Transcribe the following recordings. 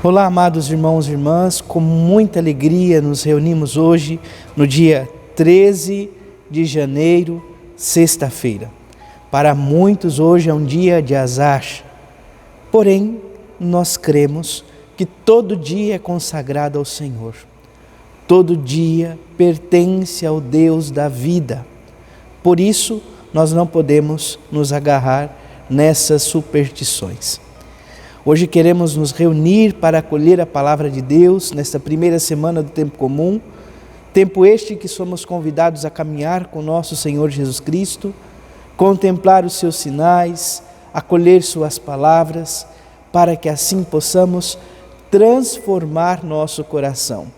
Olá, amados irmãos e irmãs, com muita alegria nos reunimos hoje, no dia 13 de janeiro, sexta-feira. Para muitos hoje é um dia de azar, porém nós cremos que todo dia é consagrado ao Senhor. Todo dia pertence ao Deus da vida. Por isso, nós não podemos nos agarrar nessas superstições. Hoje queremos nos reunir para acolher a palavra de Deus nesta primeira semana do tempo comum, tempo este que somos convidados a caminhar com nosso Senhor Jesus Cristo, contemplar os seus sinais, acolher suas palavras, para que assim possamos transformar nosso coração.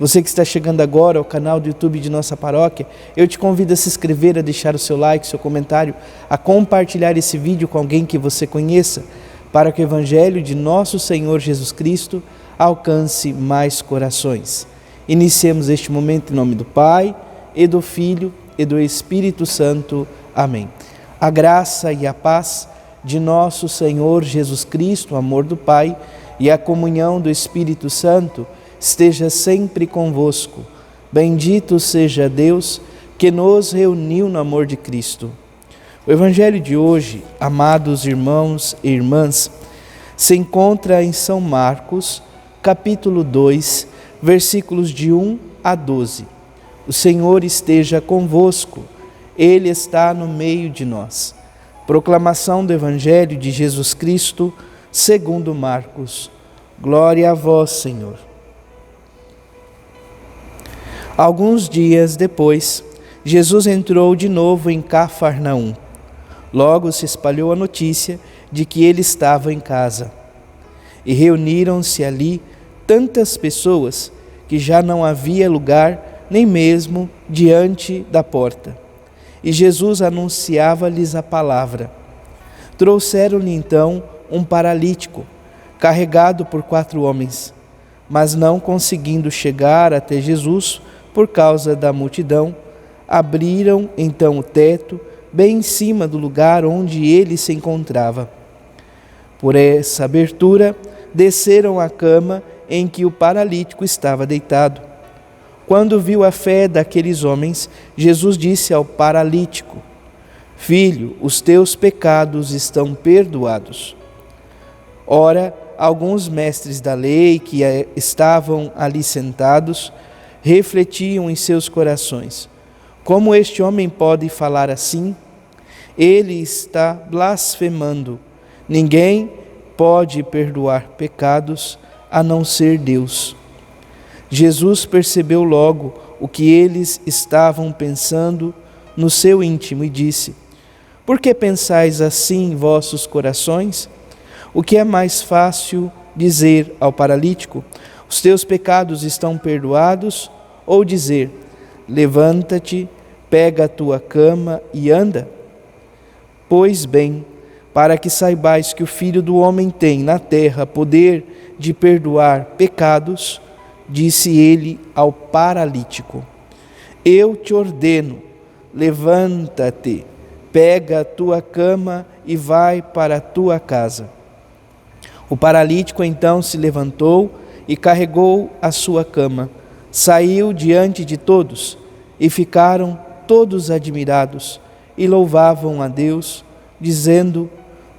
Você que está chegando agora ao canal do YouTube de nossa paróquia, eu te convido a se inscrever, a deixar o seu like, seu comentário, a compartilhar esse vídeo com alguém que você conheça, para que o Evangelho de nosso Senhor Jesus Cristo alcance mais corações. Iniciemos este momento em nome do Pai, e do Filho, e do Espírito Santo. Amém. A graça e a paz de nosso Senhor Jesus Cristo, o amor do Pai e a comunhão do Espírito Santo esteja sempre convosco. Bendito seja Deus que nos reuniu no amor de Cristo. O Evangelho de hoje, amados irmãos e irmãs, se encontra em São Marcos, capítulo 2, versículos de 1 a 12. O Senhor esteja convosco, Ele está no meio de nós. Proclamação do Evangelho de Jesus Cristo, segundo Marcos. Glória a vós, Senhor. Alguns dias depois, Jesus entrou de novo em Cafarnaum. Logo se espalhou a notícia de que ele estava em casa. E reuniram-se ali tantas pessoas que já não havia lugar nem mesmo diante da porta. E Jesus anunciava-lhes a palavra. Trouxeram-lhe então um paralítico, carregado por 4 homens, mas não conseguindo chegar até Jesus por causa da multidão, abriram então o teto bem em cima do lugar onde ele se encontrava. Por essa abertura, desceram a cama em que o paralítico estava deitado. Quando viu a fé daqueles homens, Jesus disse ao paralítico: Filho, os teus pecados estão perdoados. Ora, alguns mestres da lei que estavam ali sentados, refletiam em seus corações: como este homem pode falar assim? Ele está blasfemando. Ninguém pode perdoar pecados a não ser Deus. Jesus percebeu logo o que eles estavam pensando no seu íntimo e disse: Por que pensais assim em vossos corações? O que é mais fácil dizer ao paralítico: Os teus pecados estão perdoados? Ou dizer: Levanta-te, pega a tua cama e anda? Pois bem, para que saibais que o Filho do Homem tem na terra poder de perdoar pecados, disse ele ao paralítico: Eu te ordeno, levanta-te, pega a tua cama e vai para a tua casa. O paralítico então se levantou e carregou a sua cama, saiu diante de todos e ficaram todos admirados e louvavam a Deus, dizendo: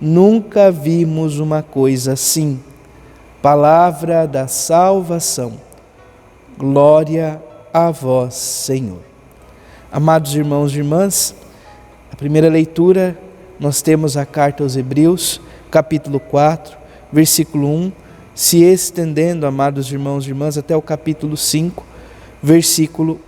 Nunca vimos uma coisa assim. Palavra da salvação. Glória a vós, Senhor. Amados irmãos e irmãs, a primeira leitura nós temos a carta aos Hebreus, capítulo 4, versículo 1, se estendendo, amados irmãos e irmãs, até o capítulo 5, versículo.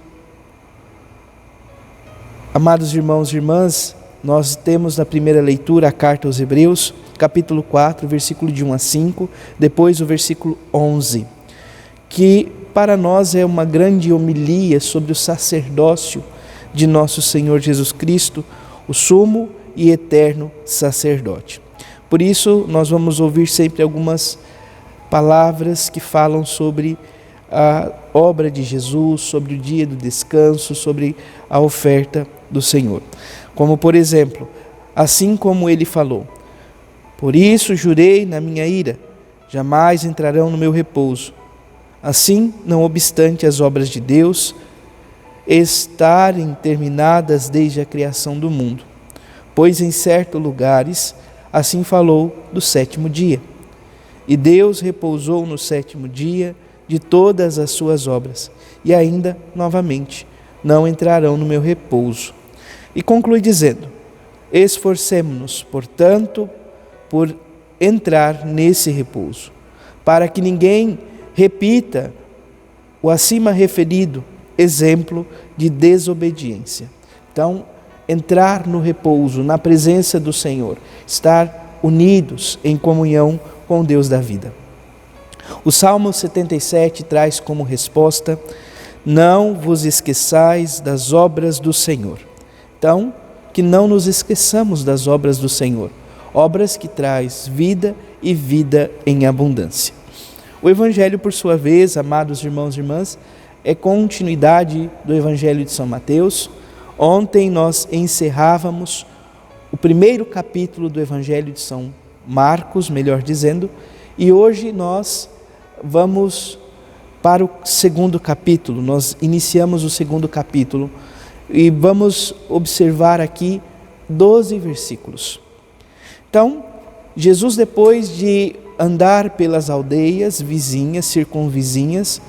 Amados irmãos e irmãs, nós temos na primeira leitura a carta aos Hebreus, capítulo 4, versículo de 1 a 5, depois o versículo 11, que para nós é uma grande homilia sobre o sacerdócio de nosso Senhor Jesus Cristo, o sumo e eterno sacerdote. Por isso, nós vamos ouvir sempre algumas palavras que falam sobre a obra de Jesus, sobre o dia do descanso, sobre a oferta do Senhor. Como, por exemplo, assim como ele falou: Por isso jurei na minha ira, jamais entrarão no meu repouso. Assim, não obstante as obras de Deus estarem terminadas desde a criação do mundo, pois em certos lugares assim falou do sétimo dia. E Deus repousou no sétimo dia de todas as suas obras, e ainda, novamente, não entrarão no meu repouso. E conclui dizendo: esforcemo-nos, portanto, por entrar nesse repouso, para que ninguém repita o acima referido exemplo de desobediência. Então, entrar no repouso, na presença do Senhor, estar unidos em comunhão com o Deus da vida. O Salmo 77 traz como resposta: não vos esqueçais das obras do Senhor. Então, que não nos esqueçamos das obras do Senhor, obras que traz vida e vida em abundância. O Evangelho, por sua vez, amados irmãos e irmãs, é continuidade do Evangelho de São Mateus. Ontem nós encerrávamos o primeiro capítulo do Evangelho de São Marcos, melhor dizendo, e hoje nós vamos para o segundo capítulo. Nós iniciamos o segundo capítulo e vamos observar aqui 12 versículos. Então, Jesus, depois de andar pelas aldeias vizinhas, circunvizinhas,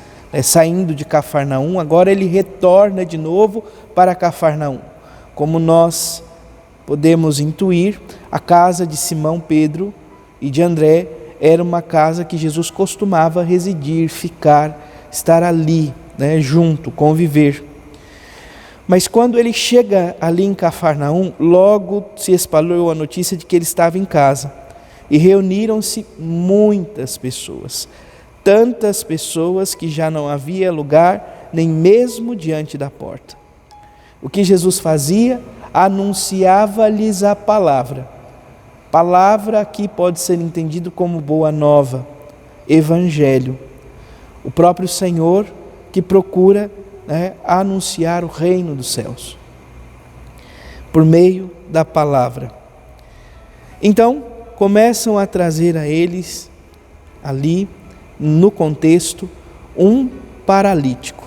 saindo de Cafarnaum, agora ele retorna de novo para Cafarnaum. Como nós podemos intuir, a casa de Simão Pedro e de André era uma casa que Jesus costumava residir, ficar, estar ali, junto, conviver. Mas quando ele chega ali em Cafarnaum, logo se espalhou a notícia de que ele estava em casa. E reuniram-se muitas pessoas, tantas pessoas que já não havia lugar nem mesmo diante da porta. O que Jesus fazia? Anunciava-lhes a palavra. Palavra aqui pode ser entendido como boa nova, evangelho. O próprio Senhor que procura anunciar o reino dos céus por meio da palavra. Então, começam a trazer a eles, ali, no contexto, um paralítico.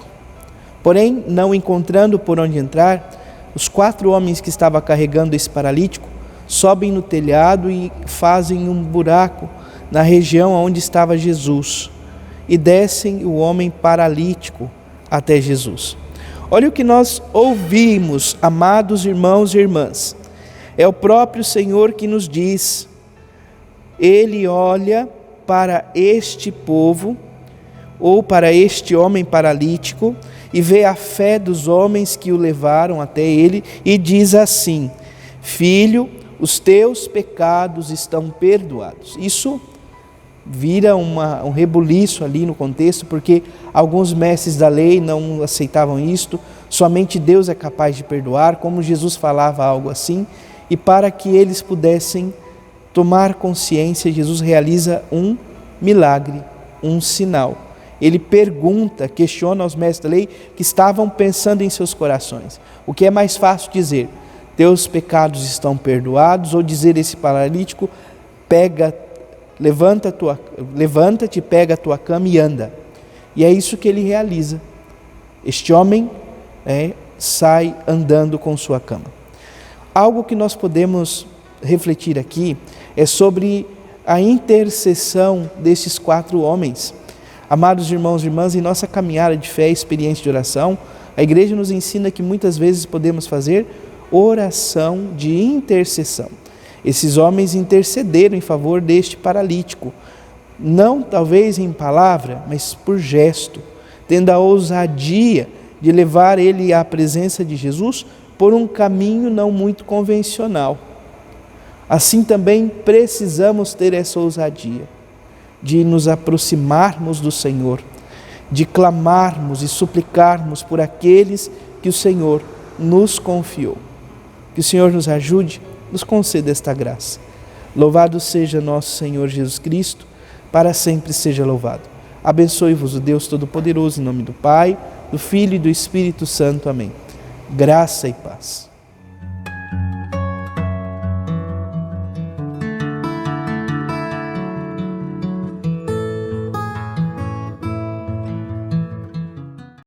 Porém, não encontrando por onde entrar, os 4 homens que estavam carregando esse paralítico sobem no telhado e fazem um buraco na região onde estava Jesus e descem o homem paralítico até Jesus. Olha o que nós ouvimos, amados irmãos e irmãs. É o próprio Senhor que nos diz. Ele olha para este povo, ou para este homem paralítico, e vê a fé dos homens que o levaram até ele, e diz assim: filho, os teus pecados estão perdoados. Isso vira um rebuliço ali no contexto, porque alguns mestres da lei não aceitavam isto, somente Deus é capaz de perdoar, como Jesus falava algo assim, e para que eles pudessem tomar consciência, Jesus realiza um milagre, um sinal. Ele pergunta, questiona aos mestres da lei que estavam pensando em seus corações. O que é mais fácil dizer? Teus pecados estão perdoados, ou dizer esse paralítico: levanta-te, pega a tua cama e anda. E é isso que ele realiza. Este homem sai andando com sua cama. Algo que nós podemos refletir aqui é sobre a intercessão desses 4 homens. Amados irmãos e irmãs, em nossa caminhada de fé e experiência de oração, a igreja nos ensina que muitas vezes podemos fazer oração de intercessão. Esses homens intercederam em favor deste paralítico, não talvez em palavra, mas por gesto, tendo a ousadia de levar ele à presença de Jesus por um caminho não muito convencional. Assim também precisamos ter essa ousadia de nos aproximarmos do Senhor, de clamarmos e suplicarmos por aqueles que o Senhor nos confiou. Que o Senhor nos ajude, nos conceda esta graça. Louvado seja nosso Senhor Jesus Cristo, para sempre seja louvado. Abençoe-vos o Deus Todo-Poderoso, em nome do Pai, do Filho e do Espírito Santo. Amém. Graça e paz.